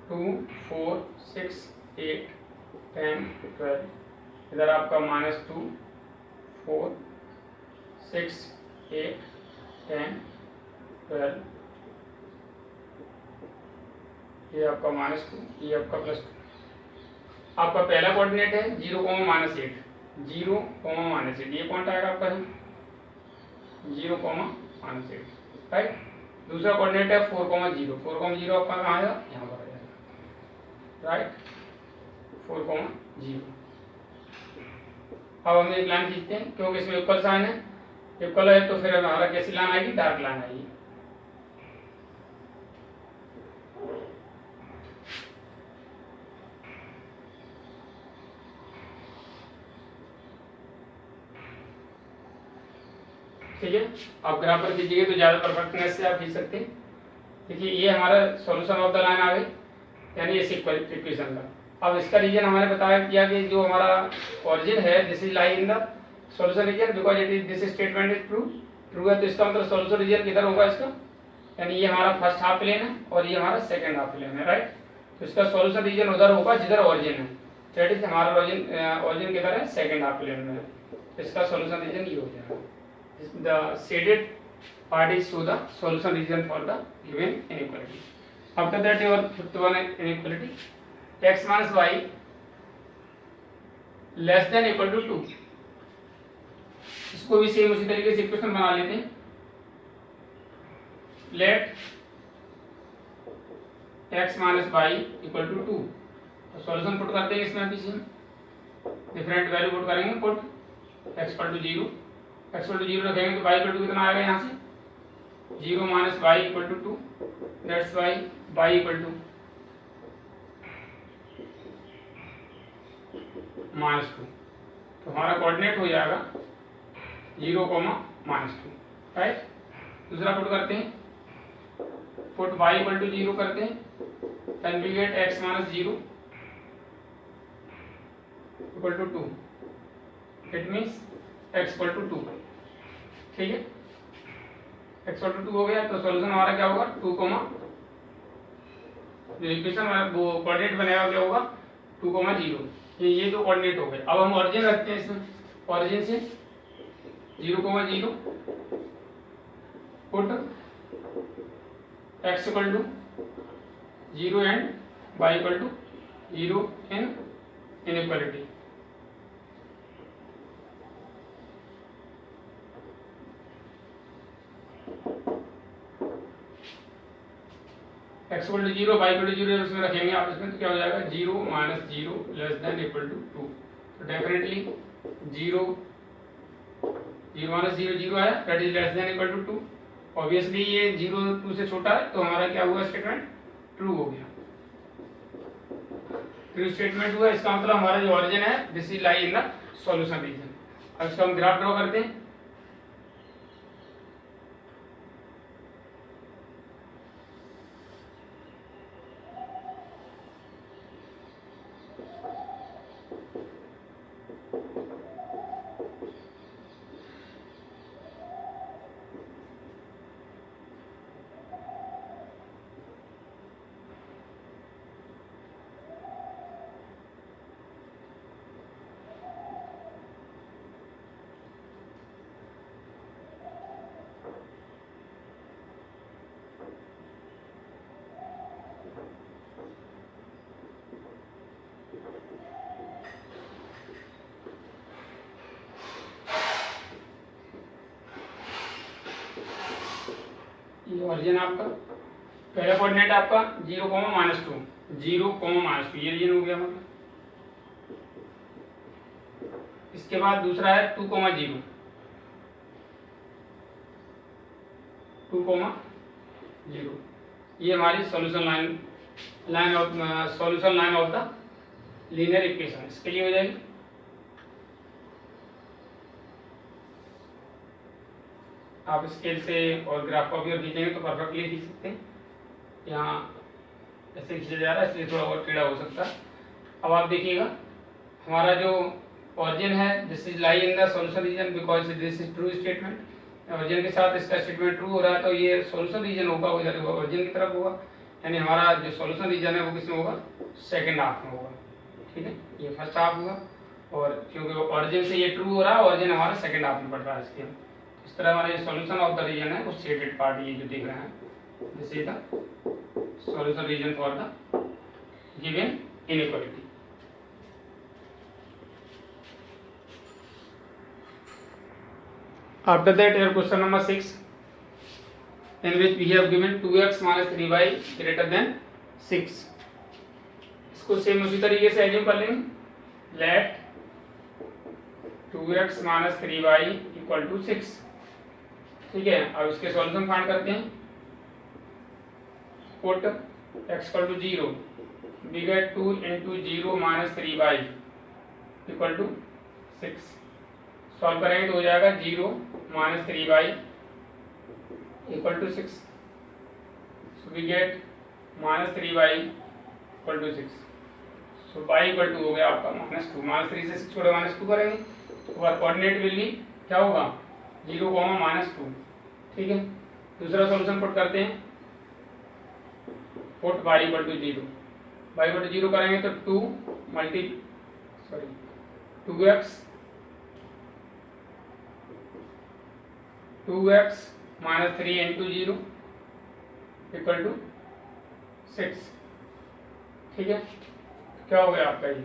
2 4 6 8 10 12, इधर आपका -2 4 6 8 10 12, ये आपका -2, ये आपका +2। आपका पहला कोऑर्डिनेट है 0, -8, 0, -8, ये पॉइंट आएगा आपका 0, -8, राइट। दूसरा कोऑर्डिनेट है 4, 0, 4, 0 आपका कहाँ आएगा, यहाँ पर आ जाएगा, राइट, 4, 0। अब हम एक लाइन खींचते हैं, क्योंकि इसमें इक्वल साइन है, इक्वल है तो फिर हमारा कैसी लाइन आएगी, डार्क लाइन आएगी। ठीक है, आप ग्राफ पर खींचिए तो ज्यादा परफेक्टनेस से आप खींच सकते हैं। देखिए ये हमारा सॉल्यूशन ऑफ द लाइन आ गई, यानी इस इक्वेशन का। अब इसका रीजन हमारे बताया किया कि जो हमारा ओरिजिन है this is lie in the solution region because it is this statement is true, true है तो इसका मतलब सॉल्यूशन रीजन किधर होगा इसका, यानी ये हमारा फर्स्ट हाफ प्लेन है और ये हमारा सेकंड हाफ प्लेन है, राइट। तो इसका सॉल्यूशन रीजन उधर होगा जिधर ओरिजिन है, दैट इज हमारा ओरिजिन किधर है, सेकंड हाफ प्लेन में है। इसका सॉल्यूशन रीजन ये हो जाएगा। The shaded part is show the solution region for the given inequality. After that your fifth one inequality, x minus y less than equal to 2। इसको भी सेम उसी तरीके से इक्वेशन बना लेते हैं। Let x minus y equal to 2, तो solution put करते हैं इसमें, पीछे डिफरेंट वैल्यू पुट करेंगे, put x equal to 0, x equal to 0 रखेंगे तो y इक्वल टू कितना आएगा, यहाँ से 0 minus y equal to 2, that's y equal to -2। तो हमारा कोऑर्डिनेट हो जाएगा 0, -2, राइट। दूसरा पुट करते हैं, पुट y इक्वल टू 0 करते हैं, then we get x minus 0 equal to 2, it means x equal to 2, ठीक है। x इक्वल टू 2 हो गया तो सॉल्यूशन हमारा क्या होगा, 2, जो इक्वेशन वो कोऑर्डिनेट बनेगा क्या होगा, 2, 0। ये दो कोऑर्डिनेट हो गए। अब हम ओरिजिन रखते हैं इसमें, ओरिजिन से 0, 0 put x equal to 0 and y equal to 0 in inequality. x equal to 0, y equal to 0 उसमें रखेंगे आप इसमें, तो क्या हो जाएगा 0 minus 0 less than equal to 2। तो डेफिनेटली 0 माइनस 0 0 है, that is less than equal to 2। Obviously ये 0 2 से छोटा है तो हमारा क्या हुआ, स्टेटमेंट ट्रू हो गया, ट्रू स्टेटमेंट हुआ। इसका मतलब हमारा जो ओरिजिन है this is lie in the solution region. अब इसको हम ग्राफ ड्रॉ करते हैं। ये ओरिजिन आपका पहला कोऑर्डिनेट आपका 0, -2, 0, -2, ये रीजन हो गया मतलब। इसके बाद दूसरा है 2, 0, 2, 0, ये हमारी solution line of the linear equation इसके लिए हो जाएगी। आप स्केल से और ग्राफ कॉपी और खींचेंगे तो परफेक्टली खींच सकते हैं। यहाँ ऐसे खींचा जा रहा है इसलिए थोड़ा और टेढ़ा हो सकता है। अब आप देखिएगा हमारा जो ओरिजिन है this is lie in the solution region because this is true statement. Origin के साथ इसका स्टेटमेंट ट्रू हो रहा है तो ये सॉल्यूशन रीजन होगा, उधर ओरिजिन की तरफ होगा। यानी हमारा जो सॉल्यूशन रीजन है वो किसमें होगा, सेकंड हाफ में होगा। ठीक है, ये फर्स्ट हाफ हुआ, और क्योंकि ऑरिजिन से ये ट्रू हो रहा है, ऑरिजिन हमारा सेकंड हाफ में पड़ रहा है इसके। इस तरह हमारा ये सॉल्यूशन ऑफ द रीजन है वो शेडेड पार्ट ये जो देख रहे हैं, this is the solution region for the given inequality. After that, your question number 6, in which we have given 2x minus 3y greater than 6. इसको सेम उसी तरीके से एज्यूम कर लेंगे। Let 2x minus 3y equal to 6। ठीक है, अब इसके सॉल्यूशन फाइंड करते हैं। Put x equal to 0, we get 2 into 0 minus 3y equal to 6। Solve करेंगे तो हो जाएगा 0 minus 3y equal to 6। So we get minus 3y equal to 6। So y equal to हो गया आपका -2। -3 से 6 छोड़े -2 करेंगे तो कोऑर्डिनेट विल बी क्या होगा, 0, -2। ठीक है, दूसरा सॉल्यूशन पुट करते हैं। Put y equal to 0, y equal to 0 करेंगे तो 2x minus 3 into 0 equal to 6। ठीक है, क्या हो गया आपका ये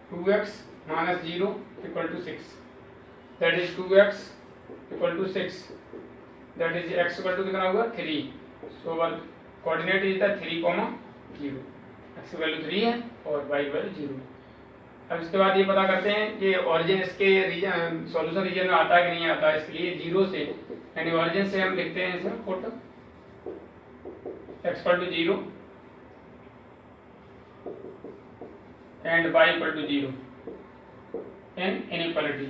2x minus 0 equal to 6, that is 2x equal to 6, that is x equal to कितना होगा 3। So one coordinate is the 3, 0। x की वैल्यू 3 है और y की वैल्यू 0। अब इसके बाद ये पता करते हैं कि ऑरिजिन इसके सॉल्यूशन रीजन में आता है कि नहीं आता है। इसके लिए 0 से यानी ऑरिजिन से हम लिखते हैं इसमें put x equal to 0 and y equal to 0 in inequality.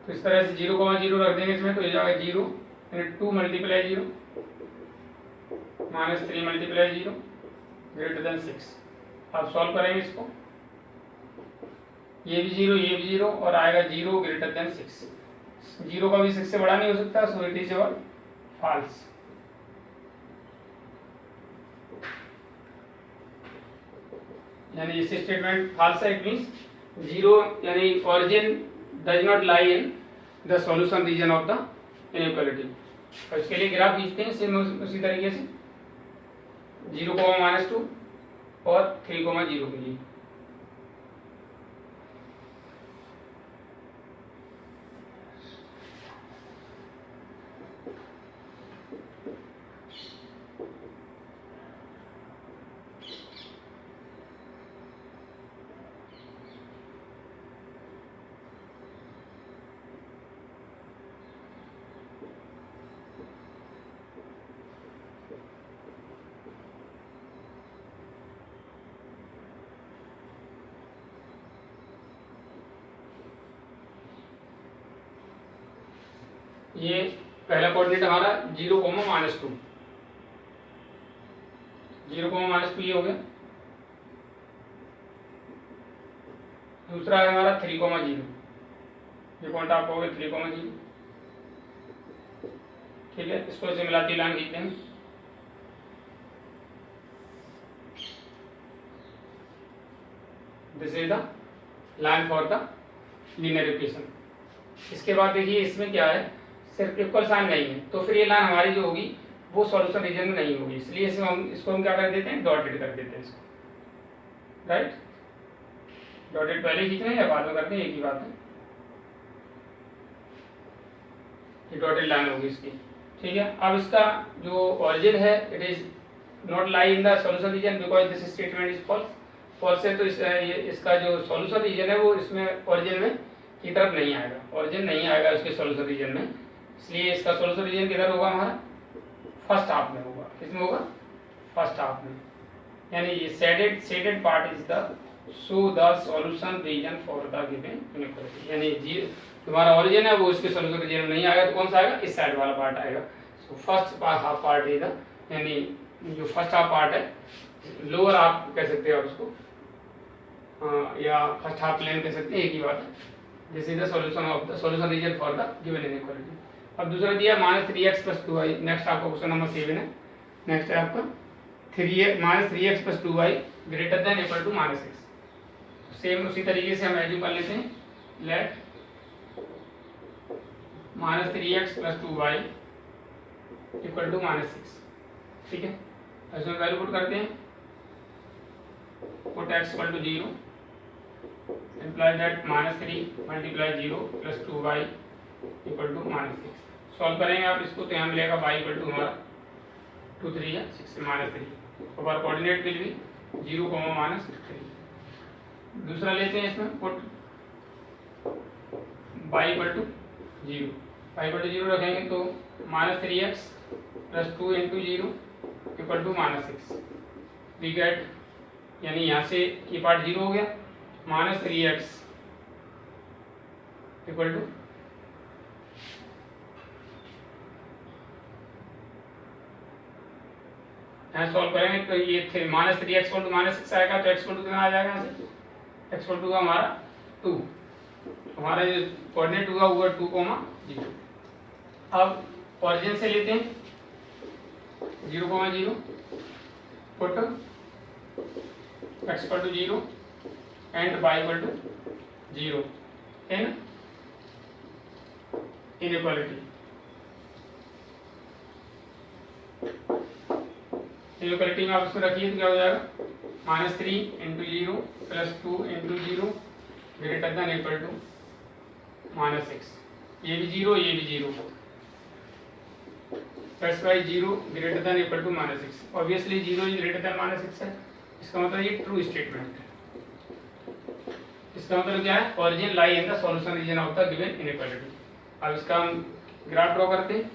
तो इस तरह से 0,0 रख देंगे इसमें, तो ये जाएगा 0 2 multiply 0 minus 3 multiply 0 greater than 6। अब सॉल्व करेंगे इसको, ये भी 0 ये भी 0 और आएगा 0 ग्रेटर देन 6। 0 का भी 6 से बड़ा नहीं हो सकता, so it is your false. यानी इस स्टेटमेंट फॉल्स है, इट मींस 0 यानी origin does not lie in the solution region of the inequality. और इसके लिए ग्राफ खींचते हैं सेम उसी तरीके से 0, -2 और 3, 0 के लिए। ये पहला कोऑर्डिनेट हमारा 0, -2, 0, -2 ये हो गया। दूसरा है हमारा 3, 0, ये पॉइंट आपका हो गया 3, 0। ठीक है, इसको ऐसे मिलाती लाइन खींचते हैं। This is the line for the linear equation. इसके बाद देखिए इसमें क्या है, सिर्फ इक्वल साइन नहीं है, तो फिर ये लाइन हमारी जो होगी वो सॉल्यूशन रीजन में नहीं होगी, इसलिए इसको हम क्या कर देते हैं, डॉटेड कर देते हैं इसको। राइट, डॉटेड पहले खींचना है या बाद में करते हैं, एक ही बात है। ये डॉटेड लाइन होगी इसकी। ठीक है, अब इसका जो ऑरिजिन है it is not lie in the solution region because this statement is false. False है तो इसका जो सॉल्यूशन रीजन है वो इसमें ऑरिजिन में की तरफ नहीं आएगा, ऑरिजिन नहीं आएगा उसके सॉल्यूशन रीजन में, इसलिए इसका सॉल्यूशन रीजन किधर होगा, हमारा फर्स्ट हाफ में होगा। किसमें होगा, फर्स्ट हाफ में। यानी ये shaded part is the show the solution region for the given inequality. यानी तुम्हारा ऑरिजिन है वो इसके सॉल्यूशन रीजन में नहीं आएगा, तो कौन सा आएगा, इस साइड वाला पार्ट आएगा। So first half part is the, यानी जो फर्स्ट हाफ पार्ट है, लोअर हाफ कह सकते हो आप उसको, या फर्स्ट हाफ प्लेन कह सकते हैं, एक ही बात है। This is the solution of the solution region for the given inequality. अब दूसरा दिया -3x + 2y। नेक्स्ट आपका क्वेश्चन नंबर 7 है। नेक्स्ट है आपका -3x + 2y greater than equal to -6। Same उसी तरीके से हम एज्यूम कर लेते हैं, late -3x + 2y equal to -6। ठीक है, इसमें वैल्यू पुट करते हैं, put x equal to 0 implies that -3 × 0 + 2y equal to -6। Solve करेंगे आप इसको तो यहाँ मिलेगा y इक्वल टू हमारा 2 3 या 6 से -3। और कोऑर्डिनेट विल बी 0, -3। दूसरा लेते हैं, इसमें put y equal to 0। y equal to 0 रखेंगे तो -3x + 2 × 0 equal to -6। We get, यानी यहाँ से ये पार्ट 0 हो गया, -3x इक्वल टू यहाँ सॉल्व करेंगे तो ये थे -3x इक्वल टू -6 आएगा, तो x इक्वल टू कितना आ जाएगा यहाँ से, x इक्वल टू का हमारा 2, हमारा जो कोऑर्डिनेट होगा वो 2, 0। अब ऑरिजिन से लेते हैं 0, 0 put x equal to 0 and y equal to 0 in inequality. Inequality में आप इसको रखिए तो क्या हो जाएगा, -3 × 0 + 2 × 0 ग्रेटर देन इक्वल टू -6। ये भी 0, ये भी 0, that's why 0 greater than equal to -6। Obviously 0 is greater than -6 है, इसका मतलब ये ट्रू स्टेटमेंट है। इसका मतलब क्या है, origin lie in the solution region of the given inequality. अब इसका हम ग्राफ ड्रॉ करते हैं।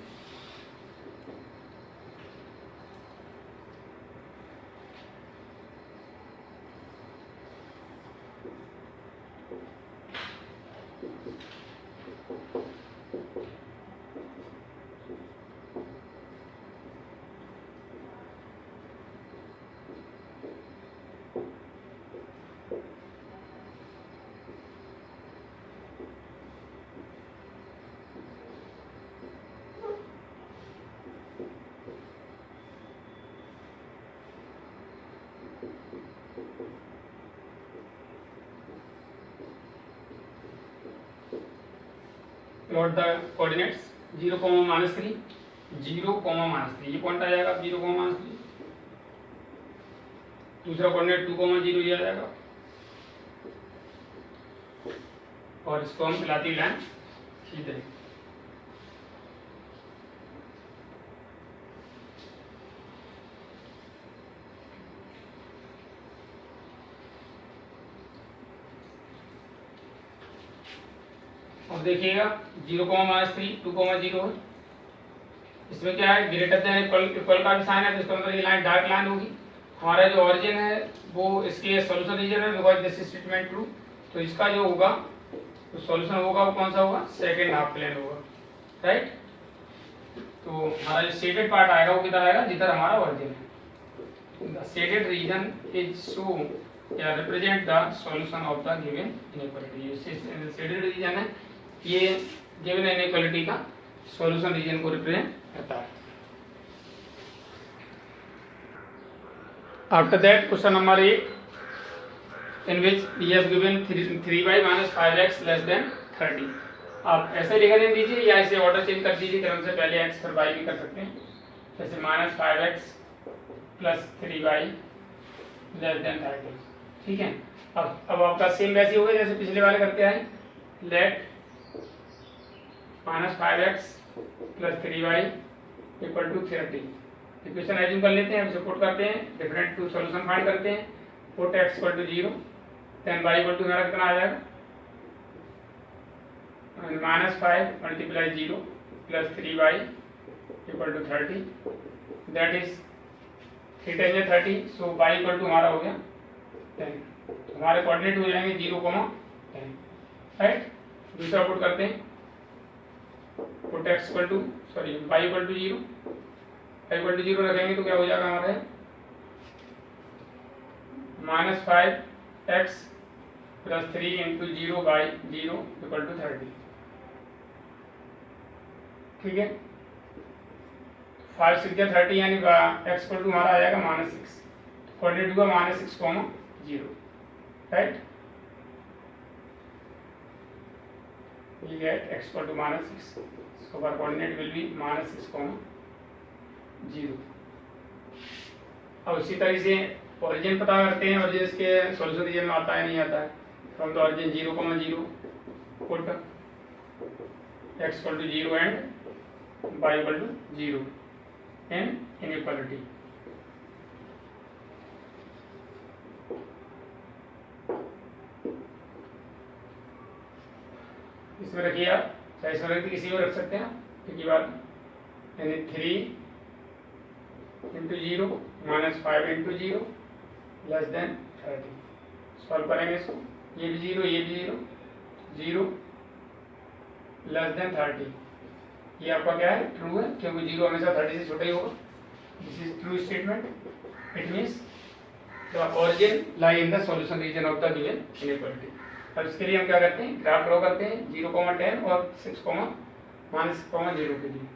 प्लॉट द कोऑर्डिनेट्स 0, -3, 0, -3, ये पॉइंट आ जाएगा 0, -3। दूसरा कोऑर्डिनेट 2, 0 ये आ जाएगा, और इसको हम मिलाती लाइन खींच देंगे। अब देखिएगा 0, -3, 2, 0 है। इसमें क्या है, ग्रेटर देन इक्वल का भी साइन है, तो इसका मतलब ये लाइन डार्क लाइन होगी। हमारा जो ओरिजिन है वो इसके सॉल्यूशन रीजन है, बिकॉज दिस स्टेटमेंट ट्रू। तो इसका जो होगा तो सॉल्यूशन होगा वो कौन सा होगा, सेकंड हाफ प्लेन होगा, राइट। तो हमारा जो शेडेड पार्ट आएगा वो किधर आएगा, जिधर हमारा ओरिजिन है। The shaded region is show या represent the solution of the given inequality. ये शेडेड रीजन है, ये गिवन इनइक्वालिटी का सॉल्यूशन रीजन को रिप्रेजेंट करता है। After that question number 8, in which we have given 3y - 5x < 30। आप ऐसे लिख दें दीजिए या ऐसे ऑर्डर चेंज कर दीजिए, क्रम से पहले x फिर y भी कर सकते हैं। जैसे -5x + 3y < 30। ठीक है, अब आपका सेम वैसे हो गया जैसे पिछले वाले करते आए। Late -5x + 3y = 30। Equation assume कर लेते हैं, पुट करते हैं, डिफरेंट टू सॉल्यूशन फाइंड करते हैं। पुट x = 0 देन y = मेरा कितना आ जाएगा, -5 × 0 + 3y = 30। That is 3 × 30, so y = हमारा हो गया 10। हमारे कोऑर्डिनेट हो जाएंगे 0, 10, राइट। दूसरा पुट करते हैं, पुट y = 0, y = 0 रखेंगे तो क्या हो जाएगा हमारे -5x plus 3 into 0 by 0 equal to 30। ठीक है, 5 6 या 30 यानी एक्स इक्वल टू हमारा आ जाएगा -6। कोऑर्डिनेट हुआ -6, 0, right. we get x equal to -6, so our coordinate will be -6, 0। अब इसी तरह से ओरिजिन पता करते हैं, ओरिजिन इसके सॉल्यूशन रीजन में आता है नहीं आता है। From the origin 0, 0 put x equal to 0 and y equal to 0 in inequality। इसमें रखिए आप, चाहे इसमें रख किसी में रख सकते हैं, एक ही बात, यानी 3 into 0 -5 into 0 less then 30। Solve करेंगे इसको, ये भी 0, ये भी 0, 0 लेस देन 30। ये आपका क्या है, ट्रू है, क्योंकि 0 हमेशा 30 से छोटा ही होगा। This is true statement. It means the origin lie in the solution region of the given inequality. अब इसके लिए हम क्या करते हैं, ग्राफ ड्रॉ करते हैं 0, 10 और 6, -0 के लिए।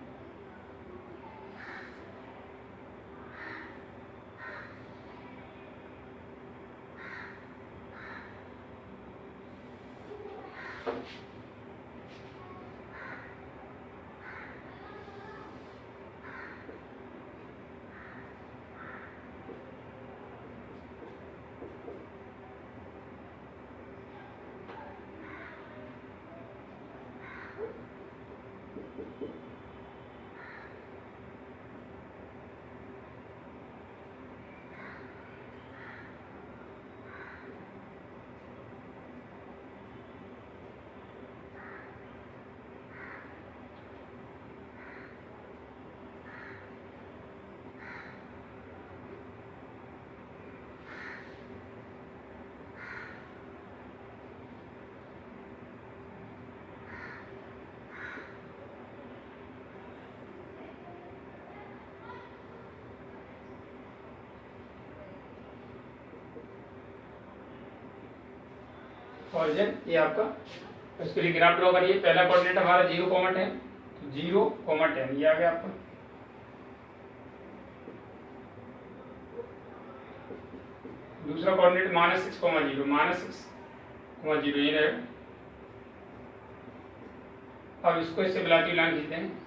ओरिजिन ये आपका, उसके लिए ग्राफ ड्रॉ करिए। पहला कोऑर्डिनेट हमारा 0, 10, तो 0, 10 ये आ गया आपका। दूसरा कोऑर्डिनेट -6, 0, -6, 0 ये रहेगा। अब इसको इससे मिलाती लाइन खींचते हैं।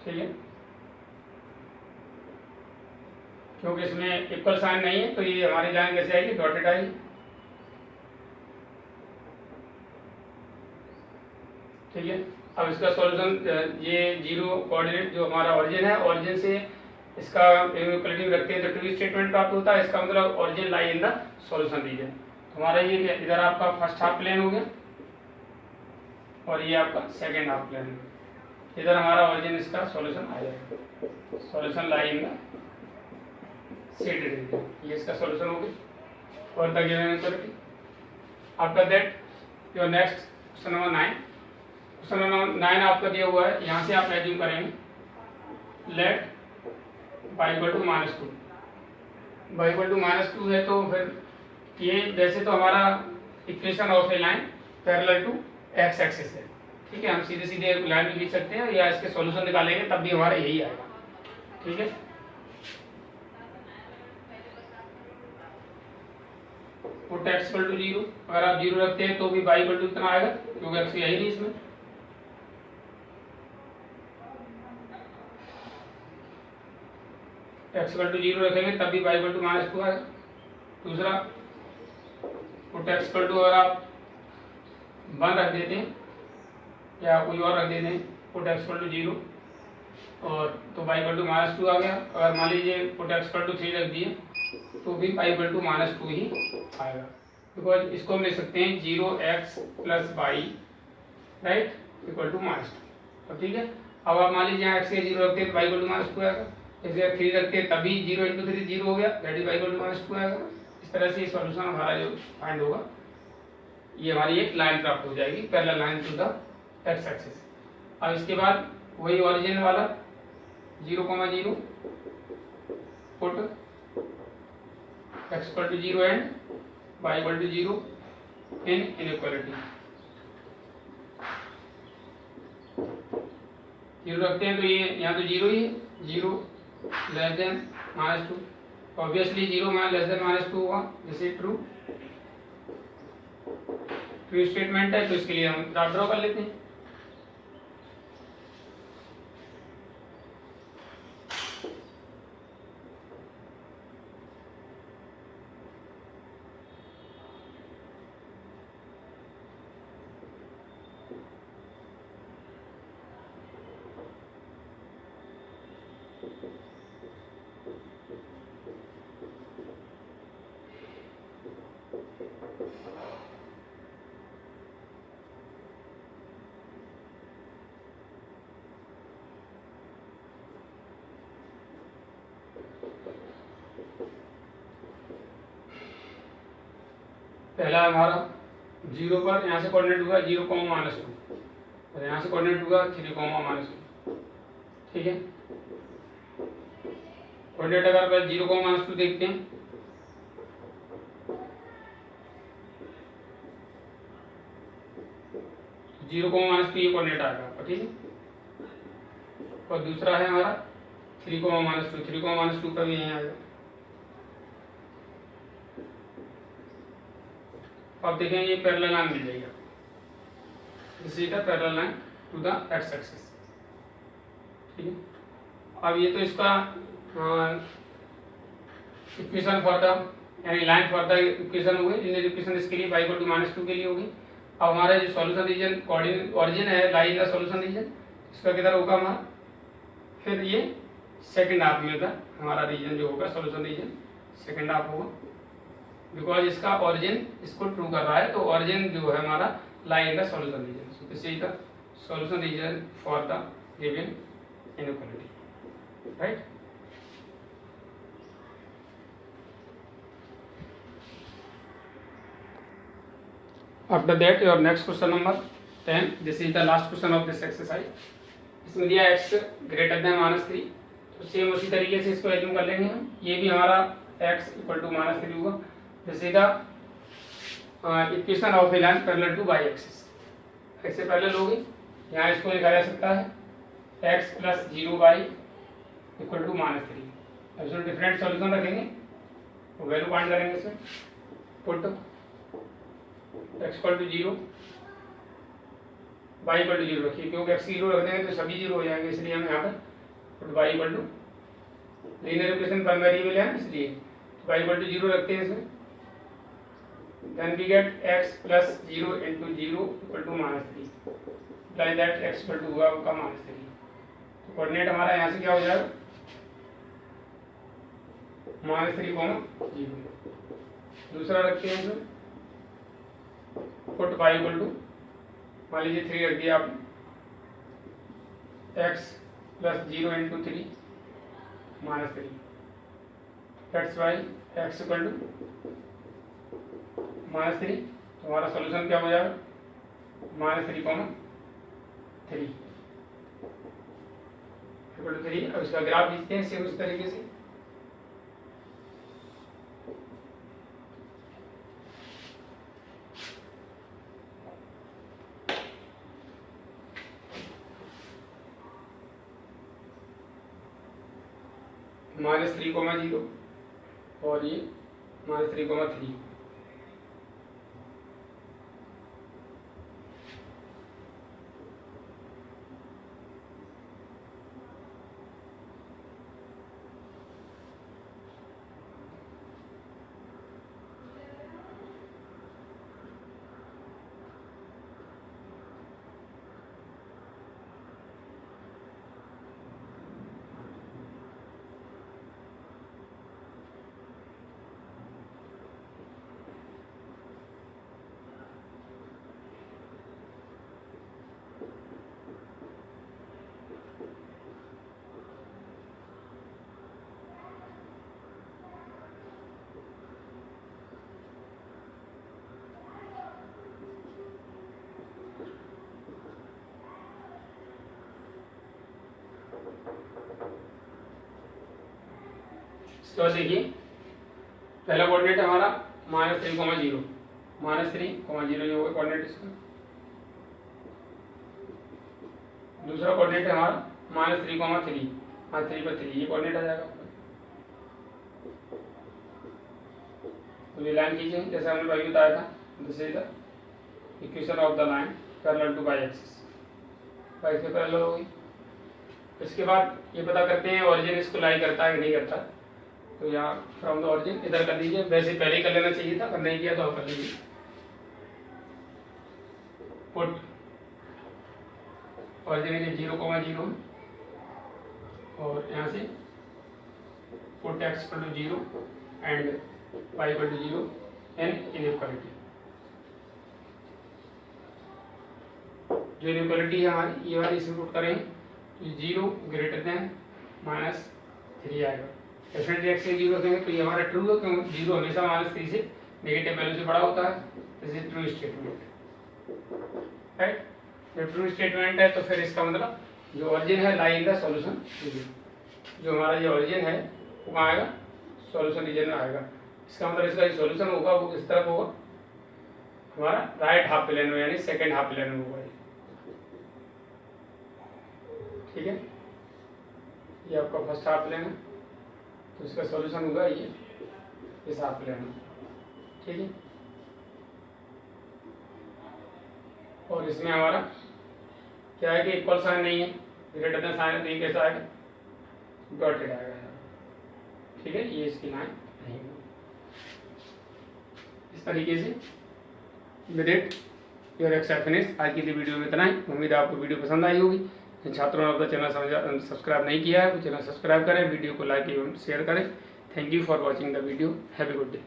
ठीक है, क्योंकि इसमें इक्वल साइन नहीं है तो ये हमारी लाइन कैसे आएगी, डॉटेड आएगी। ठीक है, अब इसका सॉल्यूशन, ये 0 कोऑर्डिनेट जो हमारा ओरिजिन है, ओरिजिन से इसका इक्वलिटी में रखते हैं तो ट्रू स्टेटमेंट प्राप्त होता है। इसका मतलब origin lie in the solution region. हमारा ये इधर आपका फर्स्ट हाफ प्लेन हो गया और ये आपका सेकेंड हाफ प्लेन हो गया। इधर हमारा ओरिजिन इसका सॉल्यूशन आ जाएगा, solution lie in the shaded reason. ये इसका सॉल्यूशन हो गया। और the given equality after that your next question number 9। Question number 9 आपका दिया हुआ है, यहाँ से आप एज्यूम करेंगे let y equal to -2। y equal to -2 है तो फिर ये वैसे तो हमारा equation of a line parallel to x axis है। ठीक है, हम सीधे सीधे लाइन भी खींच सकते हैं या इसके सॉल्यूशन निकालेंगे तब भी हमारा यही आएगा। ठीक है, पुट x इक्वल टू 0, अगर आप 0 रखते हैं तो भी y इक्वल टू कितना आएगा, क्योंकि x यही नहीं इसमें। x इक्वल टू 0 रखेंगे तब भी y इक्वल टू -2 आएगा। दूसरा पुट x इक्वल टू, अगर आप 1 रख देते हैं या कोई और रख देते हैं, पुट x इक्वल टू 0 और तो y इक्वल टू -2 आ गया। अगर मान लीजिए पुट x इक्वल टू 3 रख दिए तो भी y इक्वल टू -2 ही आएगा, बिकॉज इसको हम लिख सकते हैं 0x plus y right equal to -2। तो ठीक है, अब आप मान लीजिए यहाँ x के 0 रखते हैं तो y इक्वल टू -2 आएगा। जैसे 3 रखते हैं तभी 0 × 3 0 हो गया, that is y equal to -2 आएगा। इस तरह से सॉल्यूशन हमारा जो फाइंड होगा, ये हमारी एक लाइन प्राप्त हो जाएगी, parallel line to the x axis. अब इसके बाद वही ओरिजिन वाला 0,0 put x equal to 0 and y equal to 0 in inequality. 0 रखते हैं तो ये यहाँ तो 0 ही है, 0 less then -2, obviously 0 less then -2 होगा, this is true. True statement है तो इसके लिए हम ग्राफ ड्रॉ कर लेते हैं। पहला हमारा 0 पर यहाँ से कोऑर्डिनेट होगा 0,-2 और यहाँ से कोऑर्डिनेट होगा 3,-2। ठीक है, कोऑर्डिनेट अगर 0,-2 देखते हैं 0,-2 ये कोऑर्डिनेट आएगा आपका। ठीक है, और दूसरा है हमारा 3,-2, 3,-2 का भी यहीं आएगा। अब देखें ये पैरेलल लाइन मिल जाएगा, this is the parallel line to the x axis. ठीक है, अब ये तो इसका इक्वेशन फॉर द यानी लाइन फॉर द इक्वेशन हो गई, लीनियर इक्वेशन इसके लिए y इक्वल टू -2 के लिए होगी। अब हमारा जो सॉल्यूशन रीजन कोऑर्डिनेट ओरिजिन है लाई इन द सॉल्यूशन रीजन, इसका किधर होगा हमारा, फिर ये सेकंड हाफ में होगा हमारा रीजन जो होगा सॉल्यूशन रीजन सेकंड हाफ होगा, बिकॉज इसका ओरिजिन इसको ट्रू कर रहा है, तो ओरिजिन जो है हमारा lie in the solution region. So this is the solution region for the given inequality, right. After that your next question number 10, this is the last question of this exercise। इसमें दिया x greater than -3, तो same उसी तरीके से इसको assume कर लेंगे हम, ये भी हमारा x इक्वल टू -3 होगा। This is the equation of a line parallel to y axis. ऐसे पैरेलल होगी, यहाँ इसको लिखा जा सकता है x plus 0y equal to -3। अब इसमें डिफरेंट सॉल्यूशन रखेंगे, वैल्यू फाइंड करेंगे इसमें, put x equal to 0 y equal to 0 रखिए, क्योंकि x 0 रख देंगे तो सभी 0 हो जाएंगे, इसलिए हम यहाँ पर put y equal to linear equation पर वेरिएबल है इसलिए y इक्वल टू 0 रखते हैं इसमें। Then we get x plus 0 into 0 equal to -3, like that x equal to हुआ का -3। तो कोऑर्डिनेट हमारा यहाँ से क्या हो जाएगा -3,0। दूसरा रखते हैं इसमें पुट y इक्वल टू, मान लीजिए 3 रख दिया आपने, x plus 0 into 3 -3, that's why x equal to -3। तो हमारा सॉल्यूशन क्या हो जाएगा -3,3 इक्वल टू 3। अब इसका ग्राफ खींचते हैं सेम उस तरीके से। -3,0 और ये -3,3। इसके बाद देखिए पहला कोऑर्डिनेट है हमारा -3,0 -3,0 ये होगा कोऑर्डिनेट इसका। दूसरा कोऑर्डिनेट है हमारा -3,3 3 पर 3 ये कोऑर्डिनेट आ जाएगा। तो ये लाइन खींचेंगे जैसे हमने पहले बताया था, this is the equation of the line parallel to y axis, y से पैरेलल होगी। इसके बाद ये पता करते हैं ओरिजिन इसको लाई करता है कि नहीं करता। तो यहाँ फ्रॉम द ओरिजिन इधर कर लीजिए, वैसे पहले ही कर लेना चाहिए था, पर नहीं किया तो आप कर लीजिए। पुट ओरिजिन इज 0,0 और यहाँ से put x equal to 0 and y equal to 0 and inequality. जो इनइक्वालिटी है हमारी ये वाली इसमें पुट करें तो 0 ग्रेटर देन -3 आएगा। डेफिनेटली एक्स से 0 रखेंगे तो ये हमारा ट्रू है, क्योंकि 0 हमेशा -3 से नेगेटिव वैल्यू से बड़ा होता है। This is true statement, right. जब ट्रू स्टेटमेंट है तो फिर इसका मतलब जो ओरिजिन है लाई इन द सॉल्यूशन रीजन, जो हमारा ये ओरिजिन है वो कहाँ आएगा, सॉल्यूशन रीजन में आएगा। इसका मतलब इसका जो सॉल्यूशन होगा वो किस तरफ होगा, हमारा राइट हाफ प्लेन में, यानी सेकंड हाफ प्लेन में होगा। ठीक है, ये आपका फर्स्ट हाफ प्लेन है तो इसका सॉल्यूशन होगा ये इस हाफ प्लेन में। ठीक है, और इसमें हमारा क्या है कि इक्वल साइन नहीं है, ग्रेटर देन साइन है, तो ये कैसा आएगा, डॉटेड आएगा। ठीक है, ये इसकी लाइन नहीं है। इस तरीके से with it your exercise finish. आज की वीडियो में इतना ही। उम्मीद है आपको वीडियो पसंद आई होगी। छात्रों ने अपना चैनल सब्सक्राइब नहीं किया है वो चैनल सब्सक्राइब करें, वीडियो को लाइक एवं शेयर करें। Thank you for watching the video. Have a good day.